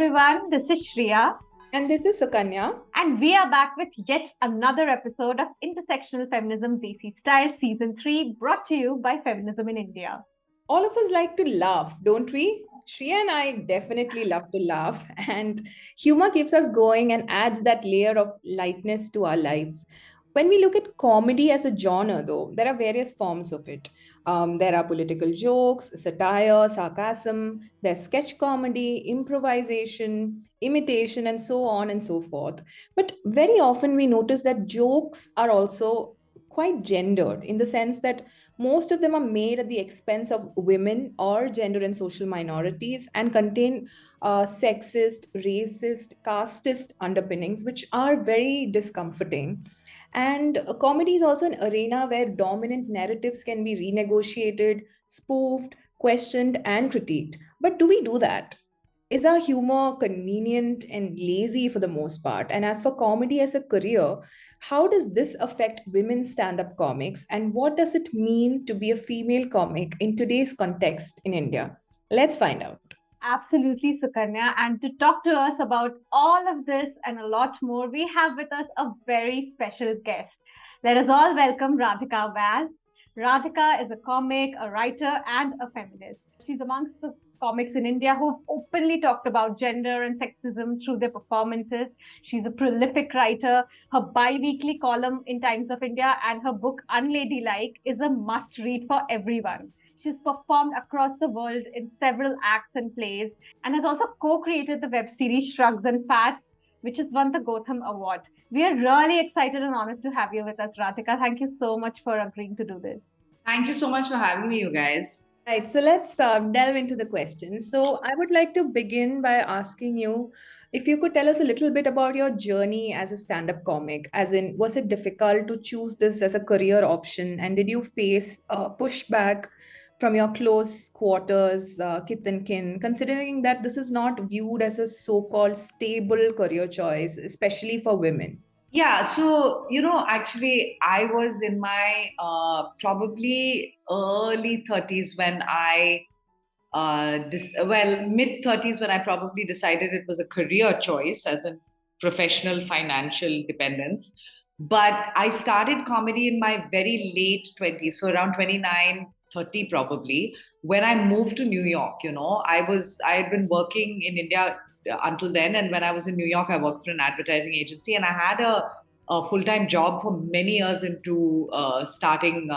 everyone, this is Shriya. And this is Sukanya. And we are back with yet another episode of Intersectional Feminism Desi Style Season 3, brought to you by Feminism in India. All of us like to laugh, don't we? Shriya and I definitely love to laugh, and humor keeps us going and adds that layer of lightness to our lives. When we look at comedy as a genre, though, there are various forms of it. There are political jokes, satire, sarcasm, there's sketch comedy, improvisation, imitation, and so on and so forth. But very often we notice that jokes are also quite gendered in the sense that most of them are made at the expense of women or gender and social minorities and contain sexist, racist, casteist underpinnings, which are very discomforting. And comedy is also an arena where dominant narratives can be renegotiated, spoofed, questioned, and critiqued. But do we do that? Is our humor convenient and lazy for the most part? And as for comedy as a career, how does this affect women's stand up comics? And what does it mean to be a female comic in today's context in India? Let's find out. Absolutely, Sukanya. And to talk to us about all of this and a lot more, we have with us a very special guest. Let us all welcome Radhika Vaz. Radhika is a comic, a writer, and a feminist. She's amongst the comics in India who've openly talked about gender and sexism through their performances. She's a prolific writer. Her bi-weekly column in Times of India and her book Unladylike is a must-read for everyone. She's performed across the world in several acts and plays and has also co-created the web series Shrugs Fats, which has won the Gotham Award. We are really excited and honored to have you with us, Radhika. Thank you so much for agreeing to do this. Thank you so much for having me, you guys. Right, so let's delve into the questions. So I would like to begin by asking you if you could tell us a little bit about your journey as a stand-up comic, as in, was it difficult to choose this as a career option? And did you face pushback from your close quarters, kith and kin, considering that this is not viewed as a so-called stable career choice, especially for women? Yeah, so, actually, I was in my probably early 30s when mid 30s when I probably decided it was a career choice as a professional financial dependence. But I started comedy in my very late 20s, so around 29, 30 probably, when I moved to New York. I had been working in India until then, and when I was in New York, I worked for an advertising agency, and I had a full-time job for many years into starting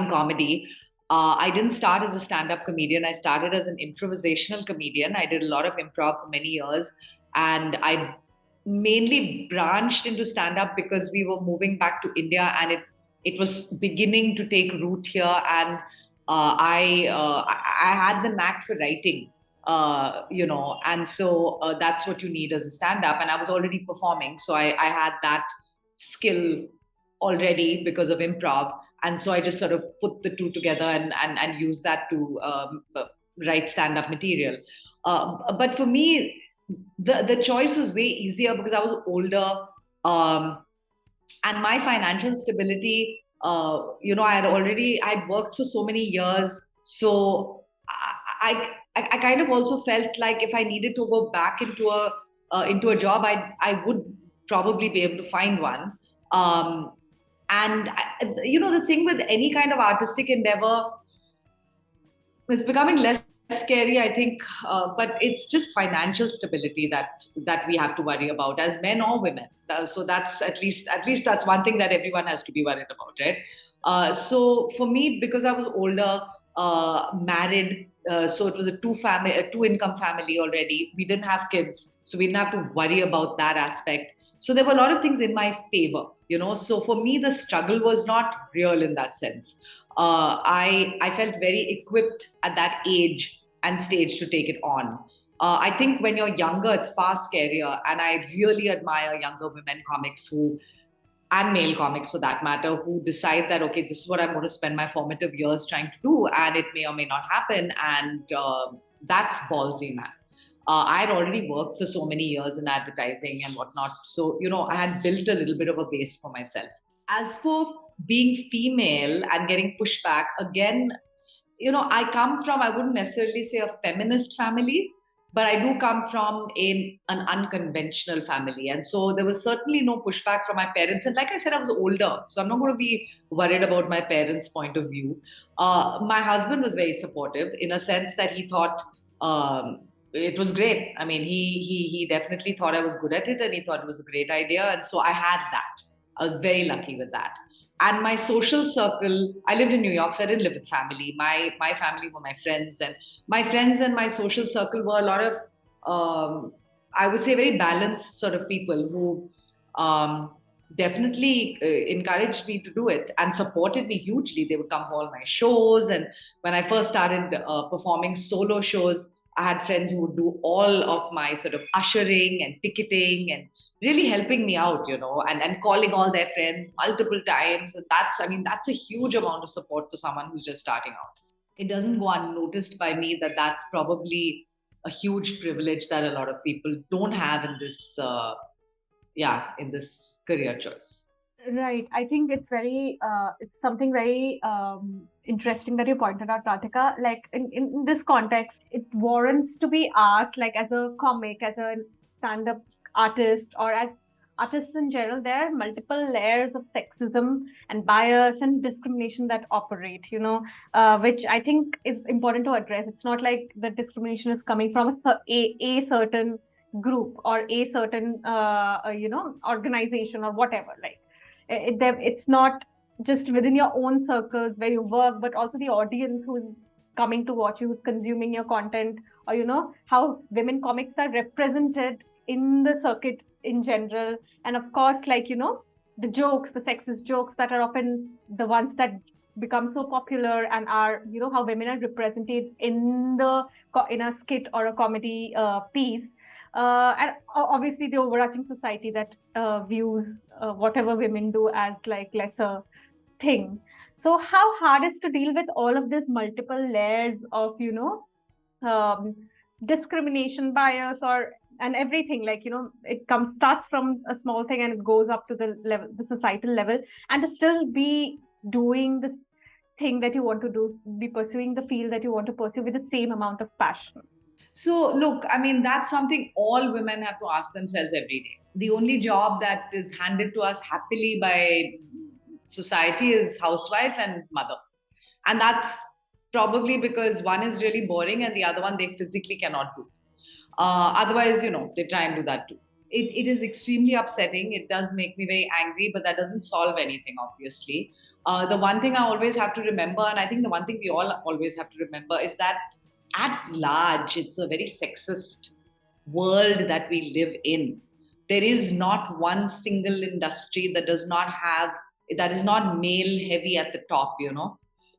comedy. I didn't start as a stand-up comedian. I started as an improvisational comedian. I did a lot of improv for many years, and I mainly branched into stand-up because we were moving back to India, and it was beginning to take root here, and I had the knack for writing. And so that's what you need as a stand-up. And I was already performing, so I had that skill already because of improv. And so I just sort of put the two together and use that to write stand-up material. But for me, the choice was way easier because I was older, and my financial stability. I'd worked for so many years, so I kind of also felt like if I needed to go back into a job, I would probably be able to find one. The thing with any kind of artistic endeavor, it's becoming less scary, I think, but it's just financial stability that we have to worry about as men or women. So that's at least that's one thing that everyone has to be worried about, right? So for me, because I was older, married, so it was a two-income family already. We didn't have kids, so we didn't have to worry about that aspect. So there were a lot of things in my favor, So for me, the struggle was not real in that sense. I felt very equipped at that age and stage to take it on. I think when you're younger, it's far scarier, and I really admire younger women comics and male comics for that matter, who decide that, okay, this is what I'm going to spend my formative years trying to do, and it may or may not happen, and that's ballsy, man. I had already worked for so many years in advertising and whatnot, so I had built a little bit of a base for myself. As for being female and getting pushback, again, I come from, I wouldn't necessarily say a feminist family, but I do come from an unconventional family. And so there was certainly no pushback from my parents. And like I said, I was older, so I'm not going to be worried about my parents' point of view. My husband was very supportive in a sense that he thought it was great. I mean, he definitely thought I was good at it and he thought it was a great idea. And so I had that. I was very lucky with that. And my social circle, I lived in New York, so I didn't live with family. My family were my friends, and my friends and my social circle were a lot of, I would say, very balanced sort of people who definitely encouraged me to do it and supported me hugely. They would come to all my shows, and when I first started performing solo shows, I had friends who would do all of my sort of ushering and ticketing and really helping me out, and calling all their friends multiple times. And that's a huge amount of support for someone who's just starting out. It doesn't go unnoticed by me that that's probably a huge privilege that a lot of people don't have in this, in this career choice. Right. I think it's something very interesting that you pointed out, Radhika. Like in this context, it warrants to be asked, like as a comic, as a stand-up artist, or as artists in general, there are multiple layers of sexism and bias and discrimination that operate, which I think is important to address. It's not like the discrimination is coming from a certain group or a certain, organization or whatever. Like, it's not just within your own circles where you work, but also the audience who's coming to watch you, who's consuming your content, or how women comics are represented in the circuit in general. And of course, like the jokes, the sexist jokes that are often the ones that become so popular, and are how women are represented in a skit or a comedy piece. And obviously the overarching society that views whatever women do as like lesser thing. So how hard is to deal with all of these multiple layers of discrimination, bias, and everything, like it starts from a small thing and it goes up to the societal level, and to still be doing the thing that you want to do, be pursuing the field that you want to pursue with the same amount of passion. So, look, I mean, that's something all women have to ask themselves every day. The only job that is handed to us happily by society is housewife and mother. And that's probably because one is really boring and the other one they physically cannot do. Otherwise, they try and do that too. It is extremely upsetting. It does make me very angry, but that doesn't solve anything, obviously. The one thing I always have to remember, and I think the one thing we all always have to remember, is that at large, it's a very sexist world that we live in. There is not one single industry that is not male heavy at the top,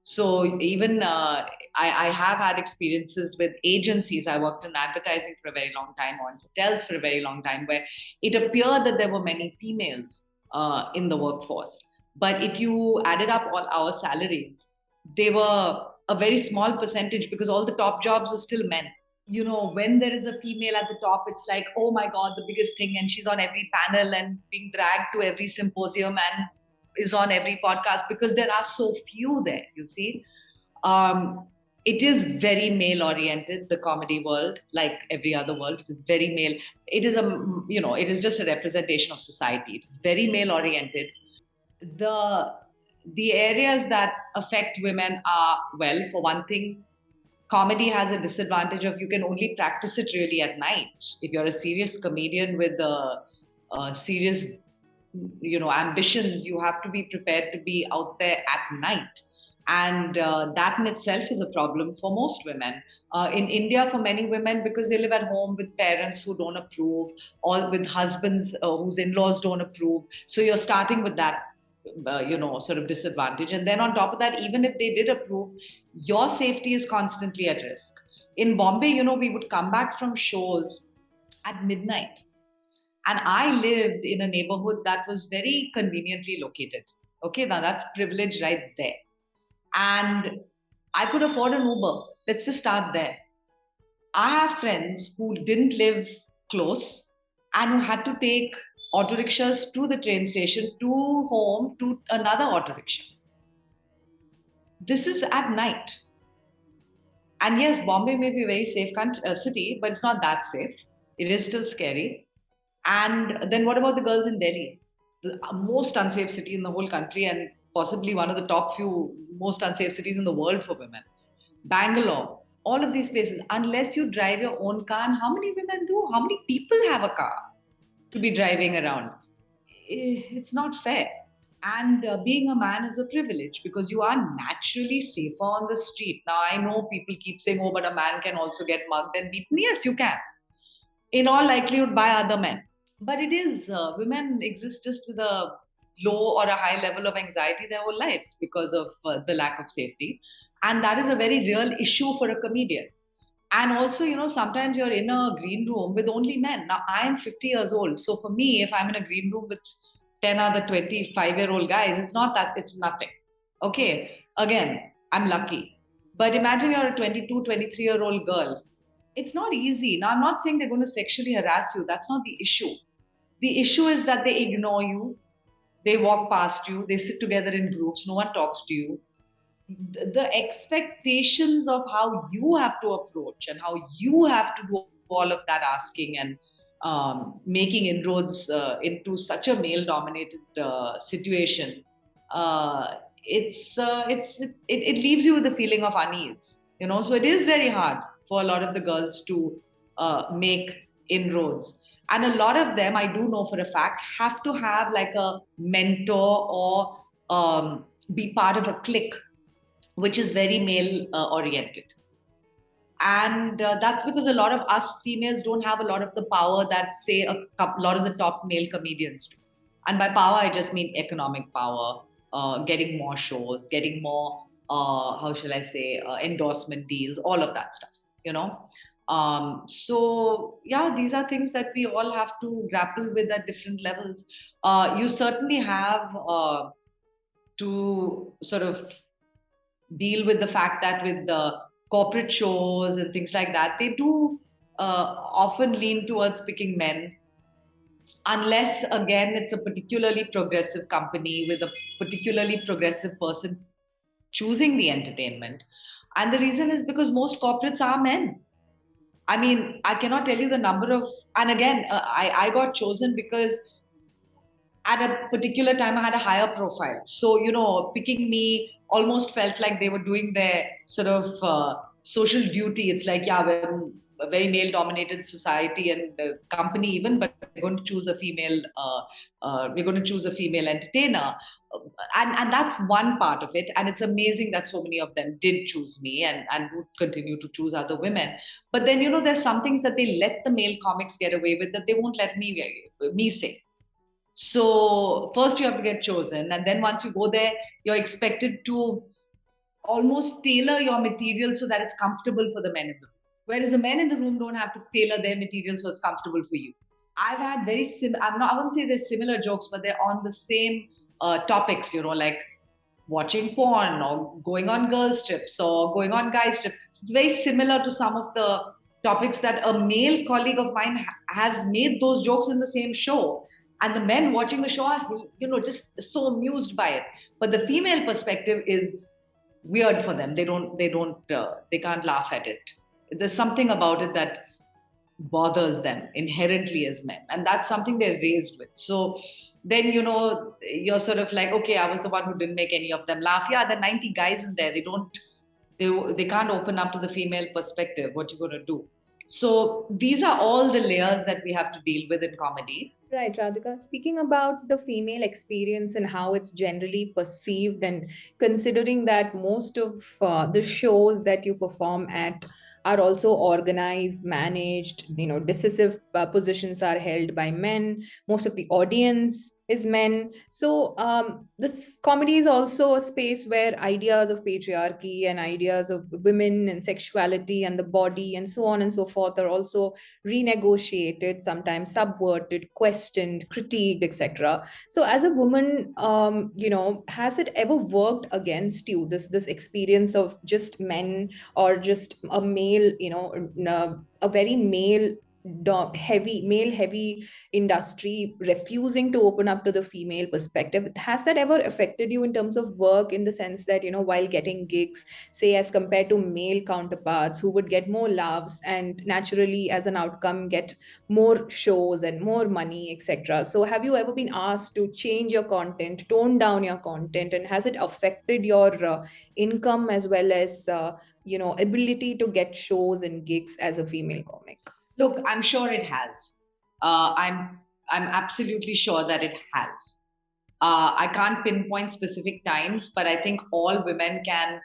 So even I have had experiences with agencies. I worked in advertising for a very long time, or in hotels for a very long time, where it appeared that there were many females in the workforce. But if you added up all our salaries, they were a very small percentage because all the top jobs are still men. When there is a female at the top, it's like, oh my God, the biggest thing. And she's on every panel and being dragged to every symposium and is on every podcast because there are so few there, you see. It is very male oriented, the comedy world, like every other world. It is very male. It is just a representation of society. It is very male oriented. The areas that affect women are, well, for one thing, comedy has a disadvantage of you can only practice it really at night. If you're a serious comedian with serious, ambitions, you have to be prepared to be out there at night. And that in itself is a problem for most women. In India, for many women, because they live at home with parents who don't approve, or with husbands whose in-laws don't approve. So you're starting with that sort of disadvantage. And then on top of that, even if they did approve, your safety is constantly at risk. In Bombay, we would come back from shows at midnight. And I lived in a neighborhood that was very conveniently located. Okay, now that's privilege right there. And I could afford an Uber. Let's just start there. I have friends who didn't live close and who had to take auto rickshaws to the train station, to home, to another auto rickshaw. This is at night. And yes, Bombay may be a very safe city, but it's not that safe. It is still scary. And then what about the girls in Delhi? The most unsafe city in the whole country, and possibly one of the top few most unsafe cities in the world for women. Bangalore, all of these places, unless you drive your own car, and how many women do? How many people have a car to be driving around? It's not fair. And being a man is a privilege because you are naturally safer on the street. Now, I know people keep saying, oh, but a man can also get mugged and beaten. Yes, you can. In all likelihood, by other men. But it is, women exist just with a low or a high level of anxiety their whole lives because of the lack of safety. And that is a very real issue for a comedian. And also, sometimes you're in a green room with only men. Now, I am 50 years old. So for me, if I'm in a green room with 10 other 25-year-old guys, it's not that, it's nothing. Okay, again, I'm lucky. But imagine you're a 22, 23-year-old girl. It's not easy. Now, I'm not saying they're going to sexually harass you. That's not the issue. The issue is that they ignore you. They walk past you. They sit together in groups. No one talks to you. The expectations of how you have to approach and how you have to do all of that asking and making inroads into such a male-dominated situation, it leaves you with a feeling of unease. So it is very hard for a lot of the girls to make inroads. And a lot of them, I do know for a fact, have to have like a mentor or be part of a clique, which is very male oriented. And that's because a lot of us females don't have a lot of the power that, say, a lot of the top male comedians do. And by power, I just mean economic power, getting more shows, getting more, how shall I say, endorsement deals, all of that stuff. So yeah, these are things that we all have to grapple with at different levels. You certainly have to sort of deal with the fact that with the corporate shows and things like that, they do often lean towards picking men, unless again it's a particularly progressive company with a particularly progressive person choosing the entertainment. And the reason is because most corporates are men. I mean, I cannot tell you the number of, and again, I got chosen because at a particular time I had a higher profile. So, picking me almost felt like they were doing their sort of social duty. It's like, yeah, we're a very male dominated society and company even, but we're going to choose a female, we're going to choose a female entertainer. And that's one part of it. And it's amazing that so many of them did choose me and would continue to choose other women. But then, there's some things that they let the male comics get away with that they won't let me say. So first you have to get chosen, and then once you go there, you're expected to almost tailor your material so that it's comfortable for the men in the room. Whereas the men in the room don't have to tailor their material so it's comfortable for you. I've had I wouldn't say they're similar jokes, but they're on the same topics, like watching porn or going on girls trips or going on guys trips. It's very similar to some of the topics that a male colleague of mine has made those jokes in the same show. And the men watching the show are, just so amused by it. But the female perspective is weird for them. They can't laugh at it. There's something about it that bothers them inherently as men. And that's something they're raised with. So then, you're sort of like, okay, I was the one who didn't make any of them laugh. Yeah, there are 90 guys in there. They can't open up to the female perspective. What you going to do? So these are all the layers that we have to deal with in comedy. Right, Radhika. Speaking about the female experience and how it's generally perceived, and considering that most of the shows that you perform at are also organized, managed, decisive positions are held by men. Most of the audience is men. So this comedy is also a space where ideas of patriarchy and ideas of women and sexuality and the body and so on and so forth are also renegotiated, sometimes subverted, questioned, critiqued, etc. So as a woman, has it ever worked against you, this experience of just men or just a male, a very male male heavy industry refusing to open up to the female perspective, has that ever affected you in terms of work, in the sense that, while getting gigs, say as compared to male counterparts who would get more loves and naturally as an outcome get more shows and more money, etc.? So have you ever been asked to change your content, tone down your content, and has it affected your income as well as ability to get shows and gigs as a female comic? Look, I'm sure it has. I'm absolutely sure that it has. I can't pinpoint specific times, but I think all women can,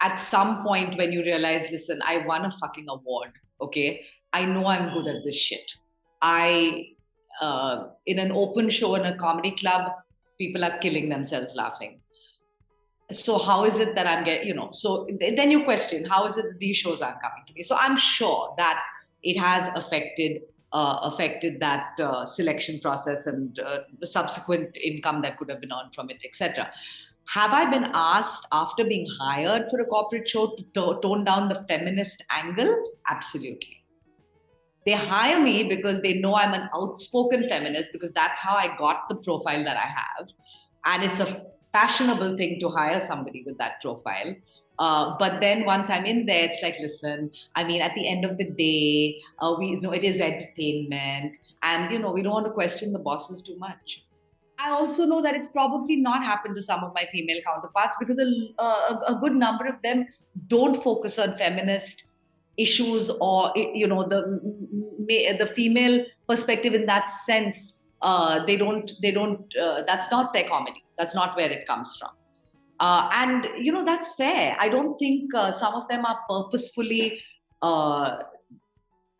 at some point when you realize, listen, I won a fucking award. Okay, I know I'm good at this shit. In an open show in a comedy club, people are killing themselves laughing. So how is it that I'm getting, so then you question, how is it that these shows aren't coming to me? So I'm sure that it has affected that selection process and the subsequent income that could have been earned from it, etc. Have I been asked after being hired for a corporate show to tone down the feminist angle? Absolutely. They hire me because they know I'm an outspoken feminist, because that's how I got the profile that I have. And it's a fashionable thing to hire somebody with that profile. But then once I'm in there, it's like, listen, I mean, at the end of the day, it is entertainment, and we don't want to question the bosses too much. I also know that it's probably not happened to some of my female counterparts, because a good number of them don't focus on feminist issues or the female perspective in that sense. They don't. That's not their comedy. That's not where it comes from. And that's fair. I don't think some of them are purposefully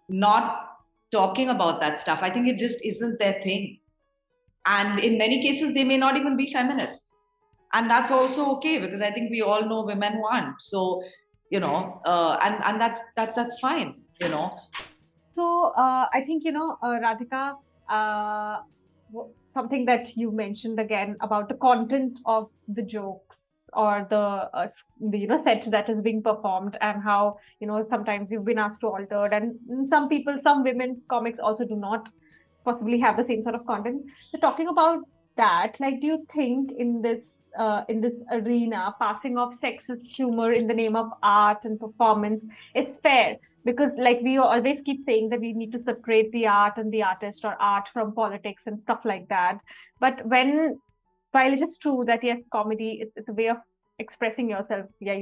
not talking about that stuff. I think it just isn't their thing. And in many cases, they may not even be feminists. And that's also okay, because I think we all know women who aren't. So, and that's fine, So I think, Radhika, something that you mentioned again about the content of the jokes or the set that is being performed, and how sometimes you've been asked to alter, and some women comics also do not possibly have the same sort of content. So talking about that, like, do you think in this arena, passing off sexist humor in the name of art and performance is fair? Because like we always keep saying that we need to separate the art and the artist, or art from politics and stuff like that. But while it is true that yes, comedy it's a way of expressing yourself. Yeah,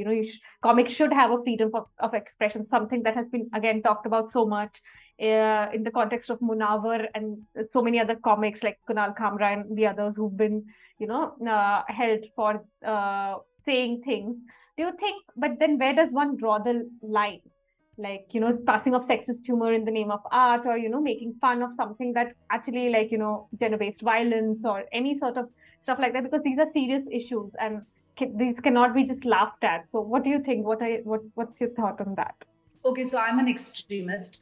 comics should have a freedom of expression, something that has been again talked about so much in the context of Munawar and so many other comics like Kunal Kamra and the others who've been held for saying things. Do you think? But then where does one draw the line? Like, passing off sexist humor in the name of art, or making fun of something that actually, like, gender-based violence or any sort of stuff like that, because these are serious issues and these cannot be just laughed at. So what do you think? What's your thought on that? Okay, so I'm an extremist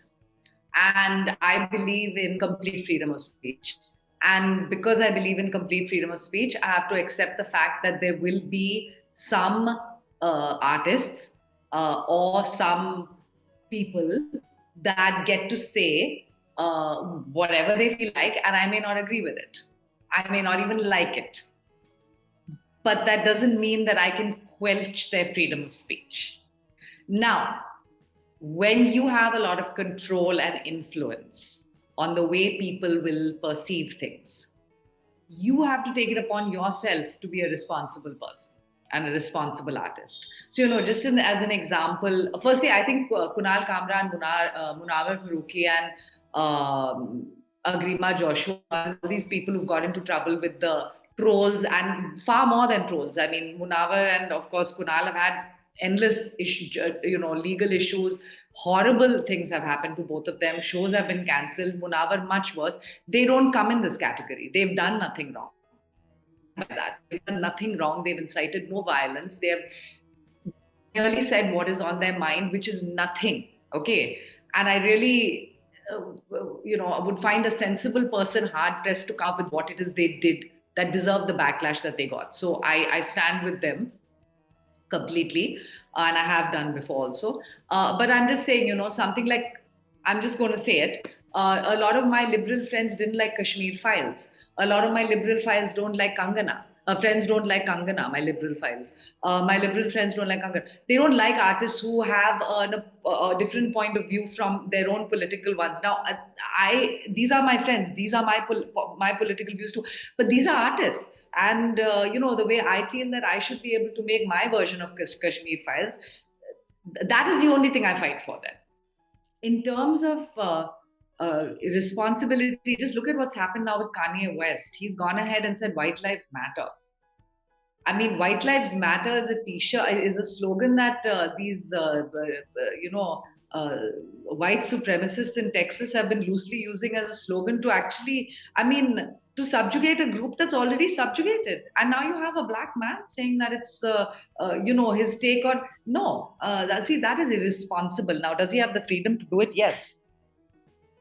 and I believe in complete freedom of speech. And because I believe in complete freedom of speech, I have to accept the fact that there will be some artists or some people that get to say whatever they feel like, and I may not agree with it. I may not even like it. But that doesn't mean that I can quelch their freedom of speech. Now, when you have a lot of control and influence on the way people will perceive things, you have to take it upon yourself to be a responsible person and a responsible artist. So, just as an example, firstly, I think Kunal Kamra and Munawar Farooqui and Agrima Joshua, and all these people who got into trouble with the trolls, and far more than trolls. I mean, Munawar and of course Kunal have had endless issues, legal issues. Horrible things have happened to both of them. Shows have been cancelled. Munawar much worse. They don't come in this category. They've done nothing wrong. They've done nothing wrong. They've incited no violence. They have merely said what is on their mind, which is nothing. Okay, and I really, would find a sensible person hard pressed to come up with what it is they did that deserved the backlash that they got. So I stand with them completely, and I have done before also. But I'm just saying, something like, I'm just going to say it. A lot of my liberal friends didn't like Kashmir Files. A lot of my liberal files don't like Kangana. Friends don't like Kangana, my liberal files. My liberal friends don't like Kangana. They don't like artists who have a different point of view from their own political ones. Now, these are my friends. These are my political views too. But these are artists. And, the way I feel that I should be able to make my version of Kashmir Files, that is the only thing I fight for then. In terms of responsibility, just look at what's happened now with Kanye West. He's gone ahead and said white lives matter. I mean, white lives matter is a t-shirt, is a slogan that these white supremacists in Texas have been loosely using as a slogan to actually, to subjugate a group that's already subjugated. And now you have a black man saying that it's, his take on, no, that is irresponsible. Now, does he have the freedom to do it? Yes.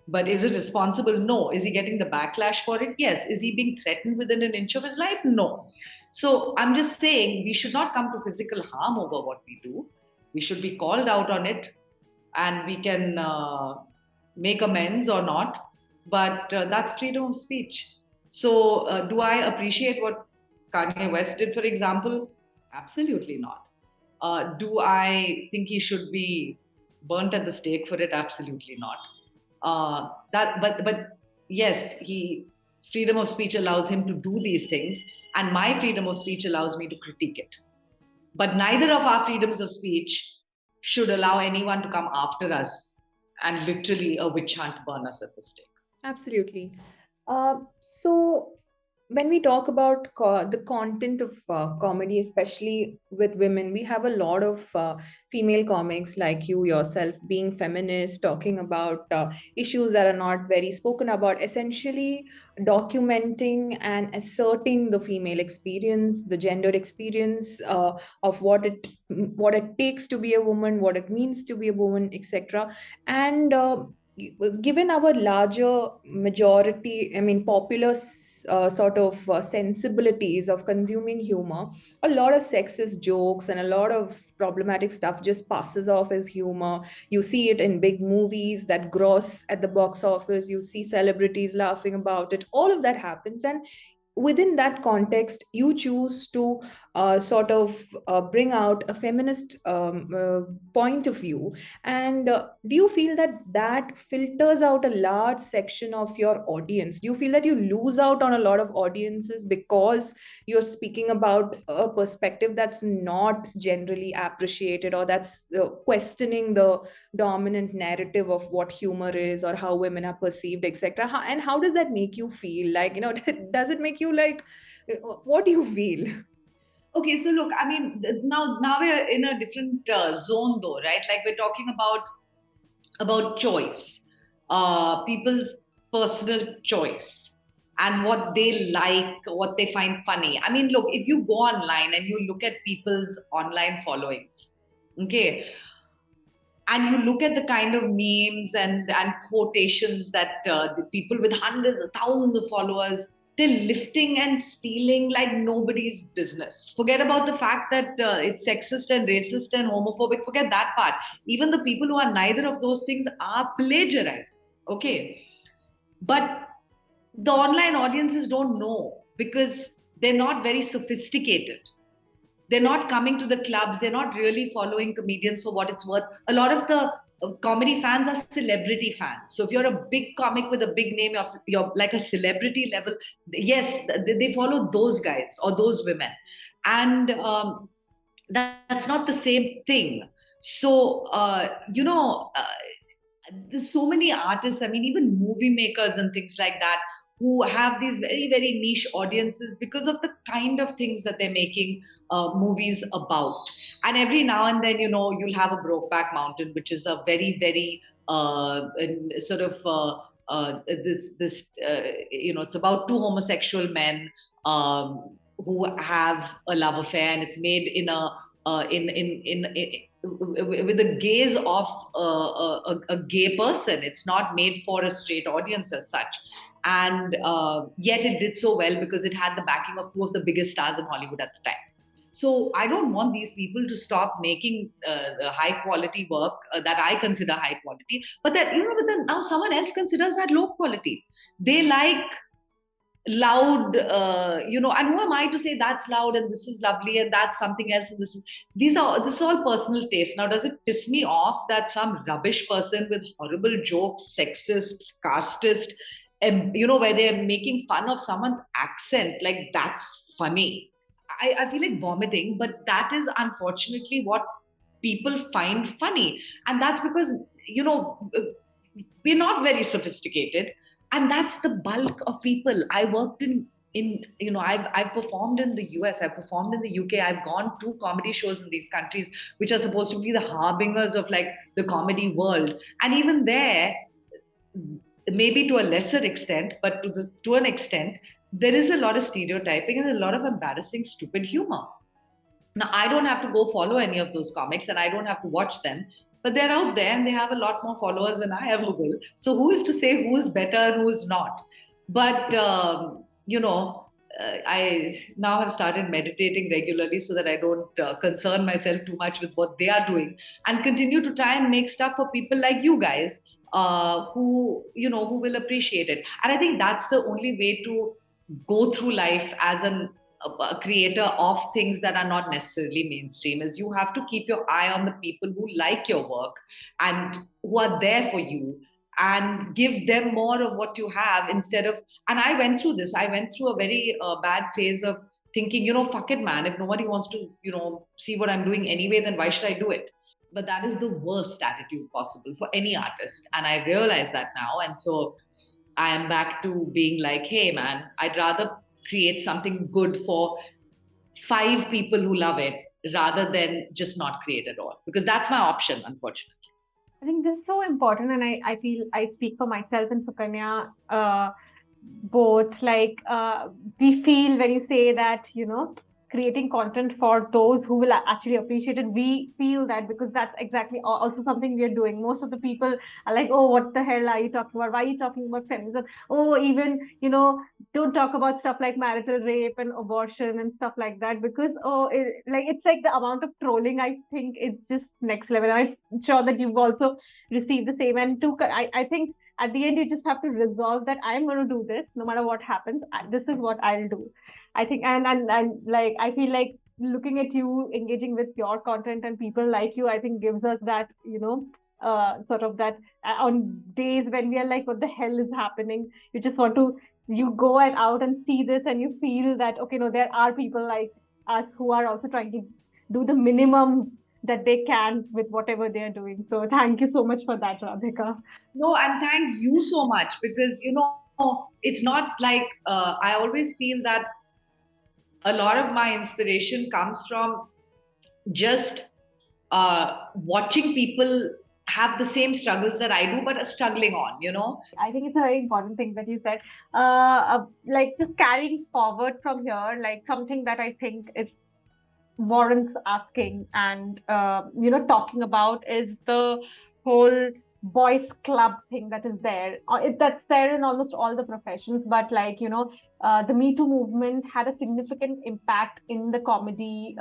But is it responsible? No. Is he getting the backlash for it? Yes. Is he being threatened within an inch of his life? No. So I'm just saying we should not come to physical harm over what we do. We should be called out on it, and we can make amends or not. But that's freedom of speech. So do I appreciate what Kanye West did, for example? Absolutely not. Do I think he should be burnt at the stake for it? Absolutely not. But yes, freedom of speech allows him to do these things, and my freedom of speech allows me to critique it. But neither of our freedoms of speech should allow anyone to come after us and literally a witch hunt burn us at the stake. Absolutely. So when we talk about the content of comedy, especially with women, we have a lot of female comics like you yourself being feminist, talking about issues that are not very spoken about, essentially documenting and asserting the female experience, the gendered experience of what it takes to be a woman, what it means to be a woman, etc. And given our larger majority, popular sensibilities of consuming humor, a lot of sexist jokes and a lot of problematic stuff just passes off as humor. You see it in big movies that gross at the box office. You see celebrities laughing about it. All of that happens. And within that context, you choose to bring out a feminist point of view. And do you feel that filters out a large section of your audience? Do you feel that you lose out on a lot of audiences because you're speaking about a perspective that's not generally appreciated, or that's questioning the dominant narrative of what humor is or how women are perceived, etc.? And how does that make you feel? Like, does it make you like, what do you feel? Okay, so look, now we're in a different zone though, right? Like we're talking about choice, people's personal choice, and what they like, what they find funny. Look, if you go online and you look at people's online followings, okay, and you look at the kind of memes and quotations that the people with hundreds of thousands of followers, they're lifting and stealing like nobody's business. Forget about the fact that it's sexist and racist and homophobic. Forget that part. Even the people who are neither of those things are plagiarizing. Okay. But the online audiences don't know because they're not very sophisticated. They're not coming to the clubs. They're not really following comedians for what it's worth. A lot of the comedy fans are celebrity fans. So if you're a big comic with a big name, you're like a celebrity level. Yes, they follow those guys or those women. And that's not the same thing. So, there's so many artists, even movie makers and things like that, who have these very, very niche audiences because of the kind of things that they're making movies about. And every now and then, you'll have a Brokeback Mountain, which is a very, very it's about two homosexual men who have a love affair, and it's made in with the gaze of a gay person. It's not made for a straight audience as such. And yet it did so well because it had the backing of two of the biggest stars in Hollywood at the time. So I don't want these people to stop making the high quality work that I consider high quality, but but then now someone else considers that low quality. They like loud, and who am I to say that's loud and this is lovely and that's something else and this is all personal taste. Now, does it piss me off that some rubbish person with horrible jokes, sexist, casteist, and where they're making fun of someone's accent, like that's funny? I feel like vomiting, but that is unfortunately what people find funny. And that's because, we're not very sophisticated. And that's the bulk of people. I worked I've performed in the US, I've performed in the UK, I've gone to comedy shows in these countries, which are supposed to be the harbingers of like the comedy world. And even there, maybe to a lesser extent, but to an extent, there is a lot of stereotyping and a lot of embarrassing, stupid humor. Now, I don't have to go follow any of those comics and I don't have to watch them, but they're out there and they have a lot more followers than I ever will. So, who is to say who is better and who is not? But, I now have started meditating regularly so that I don't concern myself too much with what they are doing and continue to try and make stuff for people like you guys who will appreciate it. And I think that's the only way to go through life as a creator of things that are not necessarily mainstream, is you have to keep your eye on the people who like your work and who are there for you, and give them more of what you have instead of. And I went through this. I went through a very bad phase of thinking, fuck it, man, if nobody wants to see what I'm doing anyway, then why should I do it? But that is the worst attitude possible for any artist, and I realize that now. And so I am back to being like, hey man, I'd rather create something good for 5 people who love it rather than just not create at all, because that's my option, unfortunately. I think this is so important, and I feel I speak for myself and Sukanya both. Like we feel when you say that creating content for those who will actually appreciate it, we feel that because that's exactly also something we are doing. Most of the people are like, oh, what the hell are you talking about? Why are you talking about feminism? Oh, even don't talk about stuff like marital rape and abortion and stuff like that, because it's like the amount of trolling, I think it's just next level. I'm sure that you've also received the same. And I think at the end you just have to resolve that I'm going to do this no matter what happens. This is what I'll do. I think, and like I feel like looking at you engaging with your content and people like you, I think gives us that sort of that on days when we are like, what the hell is happening? You just want to go out and see this, and you feel that okay, no, there are people like us who are also trying to do the minimum that they can with whatever they're doing. So thank you so much for that, Radhika. No, and thank you so much, because it's not like I always feel that a lot of my inspiration comes from just watching people have the same struggles that I do, but are struggling on, I think it's a very important thing that you said. Like just carrying forward from here, like something that I think is warrants asking and talking about is the whole boys club thing that is there. That's there in almost all the professions, but like the Me Too movement had a significant impact in the comedy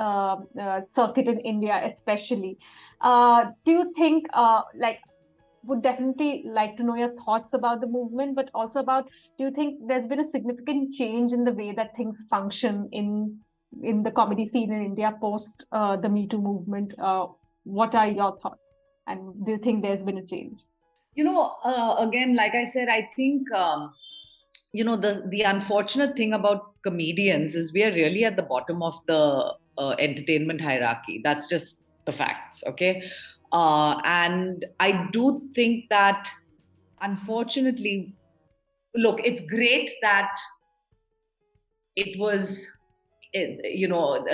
circuit in India, especially. Do you think would definitely like to know your thoughts about the movement, but also about, do you think there's been a significant change in the way that things function in the comedy scene in India post the Me Too movement? What are your thoughts? And do you think there's been a change? Again, like I said, I think, the unfortunate thing about comedians is we are really at the bottom of the entertainment hierarchy. That's just the facts, okay? And I do think that, unfortunately, look, it's great that it was,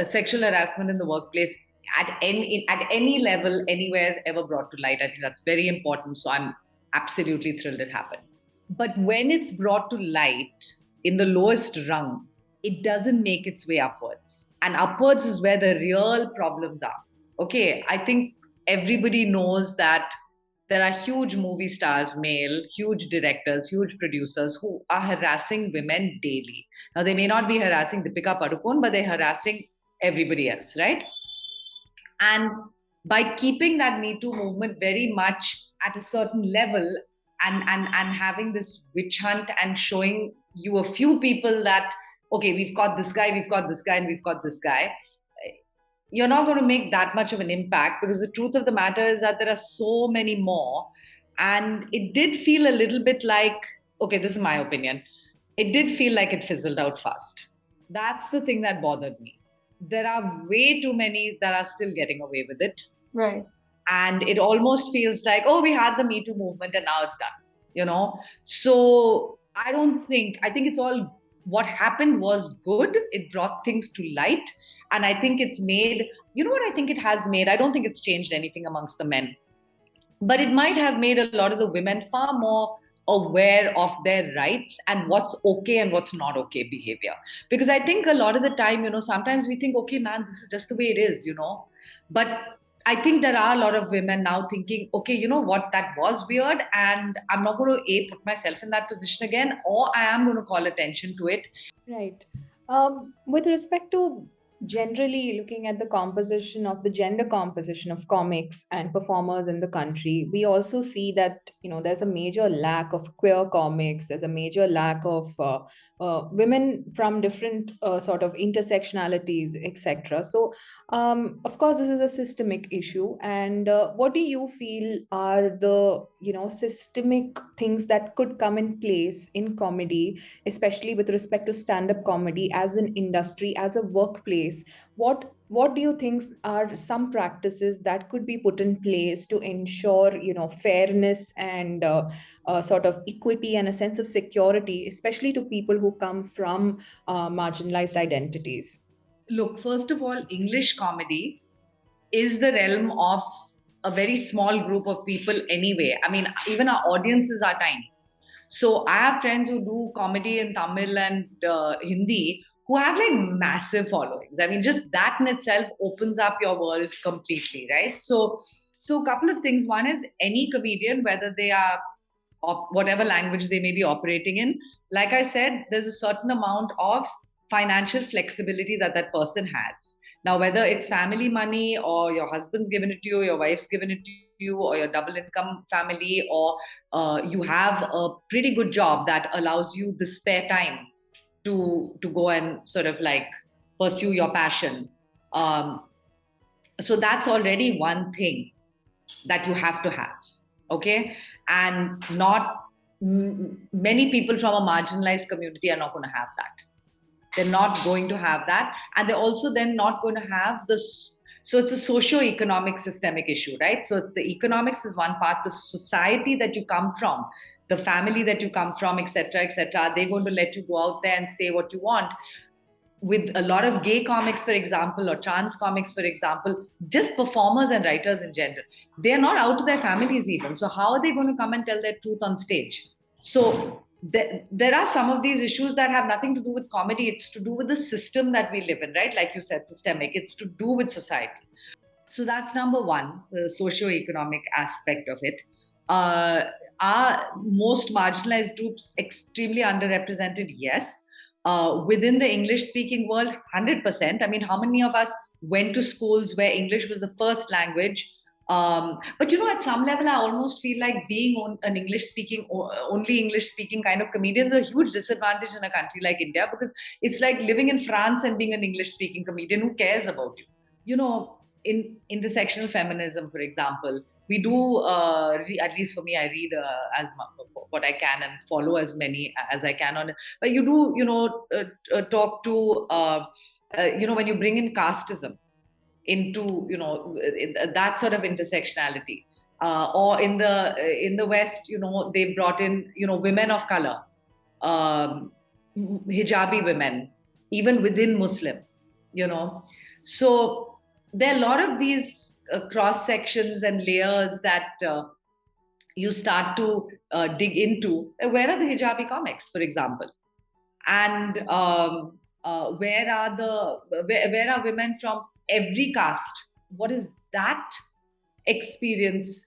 sexual harassment in the workplace at any level, anywhere, is ever brought to light. I think that's very important. So I'm absolutely thrilled it happened. But when it's brought to light in the lowest rung, it doesn't make its way upwards. And upwards is where the real problems are. Okay, I think everybody knows that there are huge movie stars, male, huge directors, huge producers who are harassing women daily. Now, they may not be harassing Deepika Padukone, but they're harassing everybody else, right? And by keeping that Me Too movement very much at a certain level, and having this witch hunt and showing you a few people that, okay, we've got this guy, we've got this guy, and we've got this guy, you're not going to make that much of an impact, because the truth of the matter is that there are so many more. And it did feel a little bit like, okay, this is my opinion, it did feel like it fizzled out fast. That's the thing that bothered me. There are way too many that are still getting away with it. Right. And it almost feels like, oh, we had the Me Too movement and now it's done, So I think it's all, what happened was good. It brought things to light. And I think it's made, what I think it has made? I don't think it's changed anything amongst the men. But it might have made a lot of the women far more aware of their rights and what's okay and what's not okay behavior. Because I think a lot of the time, sometimes we think, okay, man, this is just the way it is, But I think there are a lot of women now thinking, okay, you know what, that was weird, and I'm not going to put myself in that position again, or I am going to call attention to it. Right. With respect to generally looking at the composition of the gender composition of comics and performers in the country, we also see that there's a major lack of queer comics. There's a major lack of women from different sort of intersectionalities, etc. So, of course, this is a systemic issue. And what do you feel are the systemic things that could come in place in comedy, especially with respect to stand-up comedy as an industry, as a workplace? What do you think are some practices that could be put in place to ensure fairness and sort of equity and a sense of security, especially to people who come from marginalized identities? Look, first of all, English comedy is the realm of a very small group of people anyway. I mean, even our audiences are tiny. So I have friends who do comedy in Tamil and Hindi who have like massive followings. I mean, just that in itself opens up your world completely, right? So a couple of things. One is, any comedian, whether they are whatever language they may be operating in, like I said, there's a certain amount of financial flexibility that person has. Now, whether it's family money, or your husband's given it to you, your wife's given it to you, or your double income family, or you have a pretty good job that allows you the spare time to go and sort of like pursue your passion. So that's already one thing that you have to have, okay? And not many people from a marginalized community are not going to have that. They're not going to have that. And they're also then not going to have this. So it's a socio-economic systemic issue, right? So it's the economics is one part, the society that you come from, the family that you come from, etc., etc. They're going to let you go out there and say what you want. With a lot of gay comics, for example, or trans comics, for example, just performers and writers in general, they're not out to their families even. So how are they going to come and tell their truth on stage? So there are some of these issues that have nothing to do with comedy. It's to do with the system that we live in, right? Like you said, systemic. It's to do with society. So that's number one, the socio-economic aspect of it. Are most marginalized groups extremely underrepresented? Yes. Within the English-speaking world, 100%. I mean, how many of us went to schools where English was the first language? But at some level, I almost feel like being an only English-speaking kind of comedian is a huge disadvantage in a country like India, because it's like living in France and being an English-speaking comedian. Who cares about you? In intersectional feminism, for example, we do, at least for me, I read as what I can and follow as many as I can on it. But you do, talk to, when you bring in casteism into, that sort of intersectionality. Or in the West, they brought in, women of color, hijabi women, even within Muslim, So there are a lot of these cross sections and layers that you start to dig into. Where are the hijabi comics, for example? And where are women from every caste? What is that experience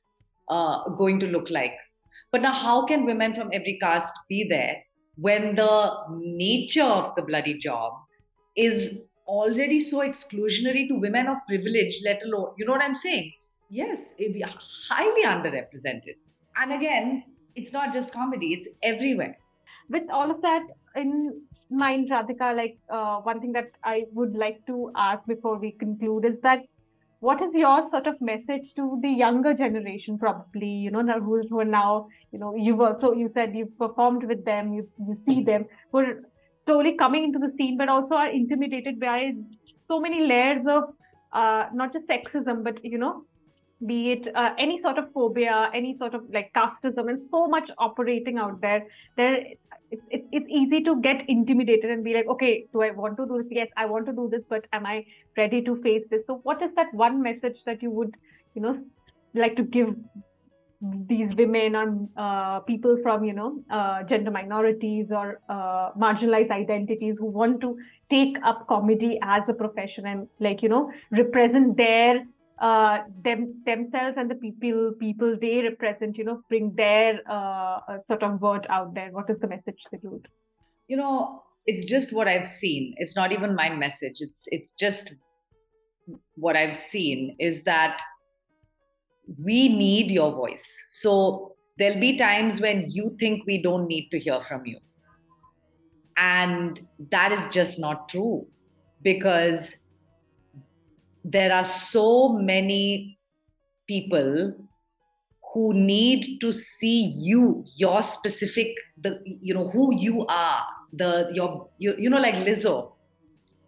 going to look like? But now, how can women from every caste be there when the nature of the bloody job is already so exclusionary to women of privilege, let alone, you know what I'm saying? Yes, we are highly underrepresented. And again, it's not just comedy, it's everywhere. With all of that in mind, Radhika, like one thing that I would like to ask before we conclude is that what is your sort of message to the younger generation, probably, now who are now, you said you've performed with them, you see them, who are slowly coming into the scene, but also are intimidated by so many layers of not just sexism, but, be it any sort of phobia, any sort of like casteism, and so much operating out there. It's easy to get intimidated and be like, okay, do I want to do this? Yes, I want to do this, but am I ready to face this? So, what is that one message that you would, like to give these women or people from, gender minorities or marginalized identities who want to take up comedy as a profession and, like, represent their themselves and the people they represent, bring their sort of word out there? What is the message that you would? It's just what I've seen. It's not even my message. It's just what I've seen is that we need your voice. So there'll be times when you think we don't need to hear from you. And that is just not true, because there are so many people who need to see you, your specific, who you are, like Lizzo.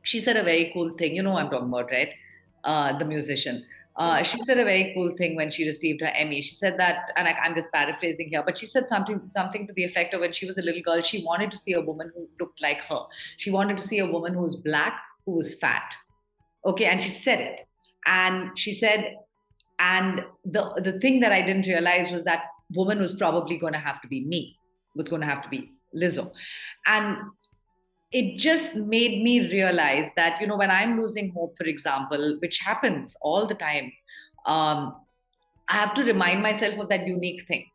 She said a very cool thing. You know what I'm talking about, right? The musician. She said a very cool thing when she received her Emmy. She said that, and I'm just paraphrasing here, but she said something to the effect of, when she was a little girl, she wanted to see a woman who looked like her. She wanted to see a woman who was black, who was fat. Okay, and she said it. And she said, and the thing that I didn't realize was that woman was probably going to have to be me, was going to have to be Lizzo. And it just made me realize that, when I'm losing hope, for example, which happens all the time, I have to remind myself of that unique thing.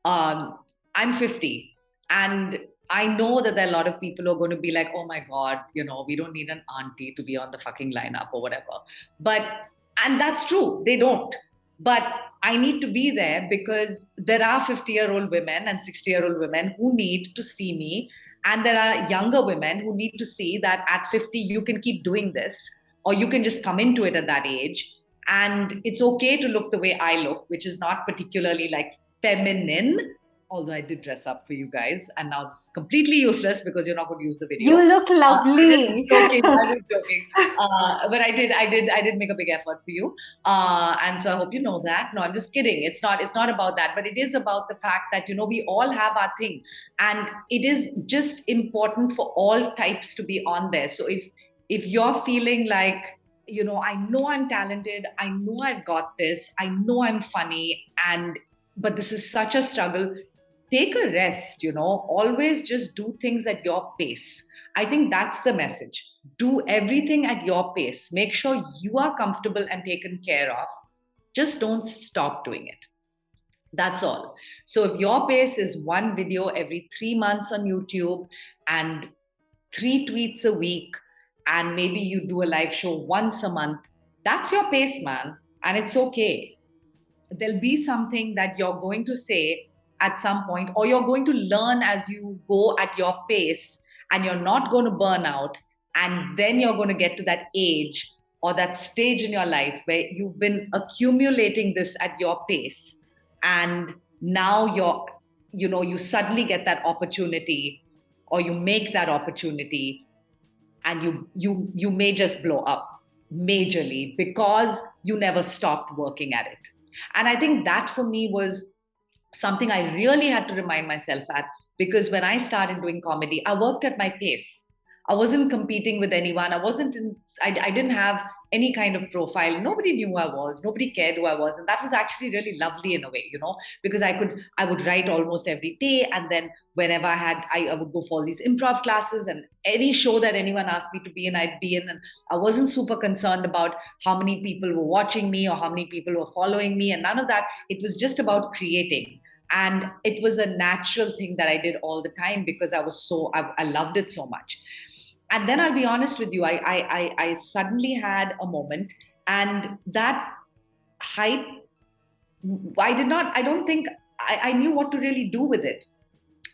I'm 50, and I know that there are a lot of people who are going to be like, oh my God, we don't need an auntie to be on the fucking lineup or whatever. And that's true, they don't. But I need to be there, because there are 50-year-old women and 60-year-old women who need to see me. And there are younger women who need to see that at 50, you can keep doing this, or you can just come into it at that age. And it's okay to look the way I look, which is not particularly like feminine, although I did dress up for you guys, and now it's completely useless because you're not going to use the video. You look lovely. I was joking. But I did make a big effort for you. And so I hope you know that. No, I'm just kidding. It's not about that, but it is about the fact that, we all have our thing. And it is just important for all types to be on there. So if you're feeling like, I know I'm talented, I know I've got this, I know I'm funny, but this is such a struggle, take a rest, always just do things at your pace. I think that's the message. Do everything at your pace. Make sure you are comfortable and taken care of. Just don't stop doing it. That's all. So if your pace is one video every 3 months on YouTube and 3 tweets a week, and maybe you do a live show once a month, that's your pace, man. And it's okay. There'll be something that you're going to say at some point, or you're going to learn as you go at your pace, and you're not going to burn out. And then you're going to get to that age or that stage in your life where you've been accumulating this at your pace. And now you suddenly get that opportunity, or you make that opportunity, and you may just blow up majorly because you never stopped working at it. And I think that for me was something I really had to remind myself at, because when I started doing comedy, I worked at my pace. I wasn't competing with anyone. I didn't have any kind of profile. Nobody knew who I was. Nobody cared who I was. And that was actually really lovely in a way, because I would write almost every day. And then whenever I would go for all these improv classes, and any show that anyone asked me to be in, I'd be in. And I wasn't super concerned about how many people were watching me or how many people were following me, and none of that. It was just about creating. And it was a natural thing that I did all the time because I loved it so much. And then I'll be honest with you, I suddenly had a moment, and that hype, I don't think I knew what to really do with it.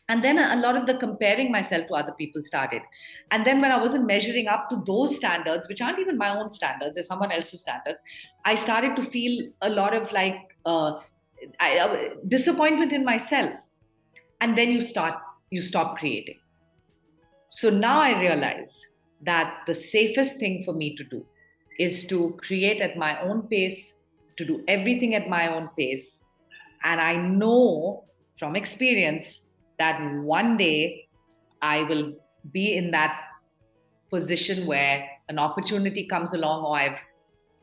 And then a lot of the comparing myself to other people started. And then when I wasn't measuring up to those standards, which aren't even my own standards, they're someone else's standards, I started to feel a lot of disappointment in myself. And then you stop creating. So now I realize that the safest thing for me to do is to create at my own pace, to do everything at my own pace. And I know from experience that one day I will be in that position where an opportunity comes along, or I've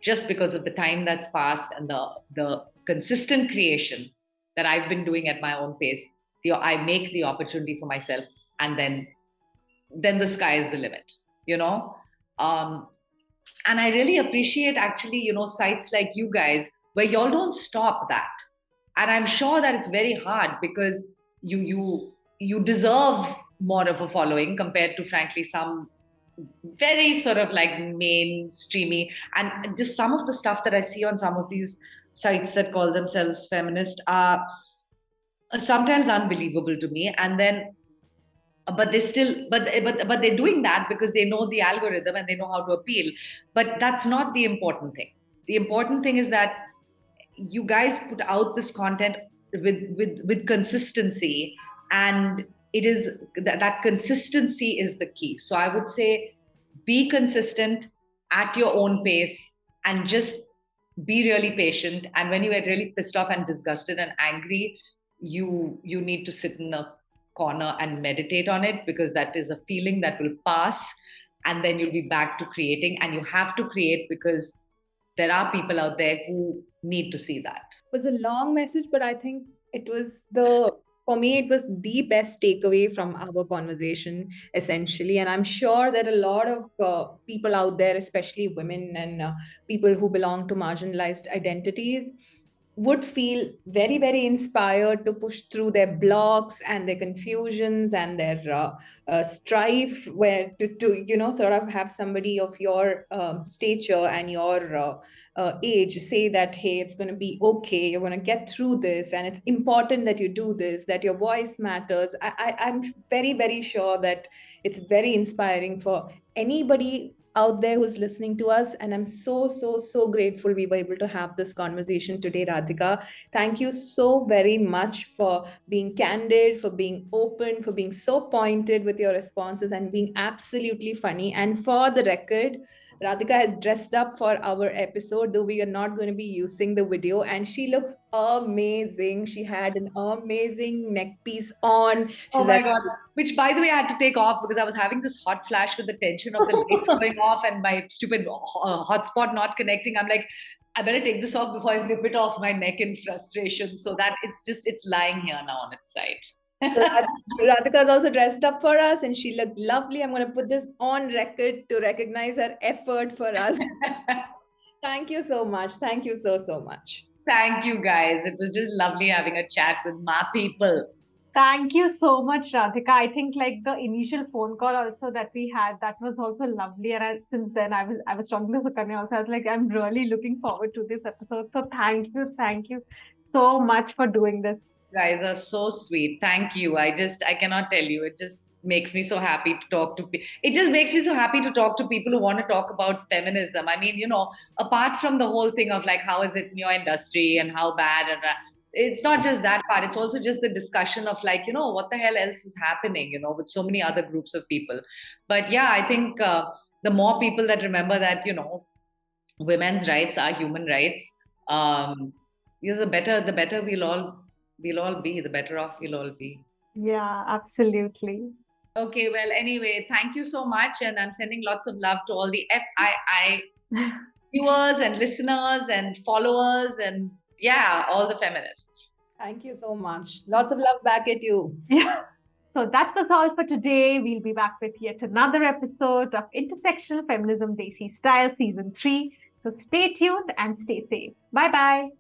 just because of the time that's passed and the consistent creation that I've been doing at my own pace, I make the opportunity for myself, and then the sky is the limit, you know. And I really appreciate actually, you know, sites like you guys where y'all don't stop that. And I'm sure that it's very hard because you deserve more of a following compared to, frankly, some very sort of like mainstreamy, and just some of the stuff that I see on some of these sites that call themselves feminist are sometimes unbelievable to me. And then but they still but they're doing that because they know the algorithm and they know how to appeal. But that's not the important thing. The important thing is that you guys put out this content with consistency, and it is that consistency is the key. So I would say be consistent at your own pace, and just be really patient. And when you get really pissed off and disgusted and angry, you need to sit in a corner and meditate on it, because that is a feeling that will pass, and then you'll be back to creating. And you have to create because there are people out there who need to see that. It was a long message, but I think it was for me, it was the best takeaway from our conversation, essentially. And I'm sure that a lot of people out there, especially women and people who belong to marginalized identities, would feel very, very inspired to push through their blocks and their confusions and their strife, where to you know, sort of have somebody of your stature and your age say that, hey, it's going to be okay, you're going to get through this, and it's important that you do this, that your voice matters. I'm very, very sure that it's very inspiring for anybody out there who's listening to us. And I'm so, so, so grateful we were able to have this conversation today, Radhika. Thank you so very much for being candid, for being open, for being so pointed with your responses, and being absolutely funny. And for the record, Radhika has dressed up for our episode, though we are not going to be using the video, and she looks amazing. She had an amazing neck piece on. Oh my God. Which, by the way, I had to take off because I was having this hot flash with the tension of the lights going off and my stupid hotspot not connecting. I'm like, I better take this off before I rip it off my neck in frustration. So that it's lying here now on its side. So Radhika is also dressed up for us, and she looked lovely. I'm going to put this on record to recognize her effort for us. Thank you so much. Thank you so, so much. Thank you, guys. It was just lovely having a chat with my people. Thank you so much, Radhika. I think like the initial phone call also that we had, that was also lovely. And since then I was talking to Sukanya also. I was like, I'm really looking forward to this episode. So thank you so much for doing this. You guys are so sweet. Thank you. I cannot tell you. It just makes me so happy to talk to people. It just makes me so happy to talk to people who want to talk about feminism. I mean, you know, apart from the whole thing of like, how is it in your industry and how bad, and it's not just that part. It's also just the discussion of like, you know, what the hell else is happening, you know, with so many other groups of people. But yeah, I think the more people that remember that, you know, women's rights are human rights, you know, the better we'll all be, the better off we'll all be. Yeah, absolutely. Okay, well, anyway, thank you so much. And I'm sending lots of love to all the FII viewers and listeners and followers and yeah, all the feminists. Thank you so much. Lots of love back at you. Yeah. So that was all for today. We'll be back with yet another episode of Intersectional Feminism Desi Style Season 3. So stay tuned and stay safe. Bye-bye.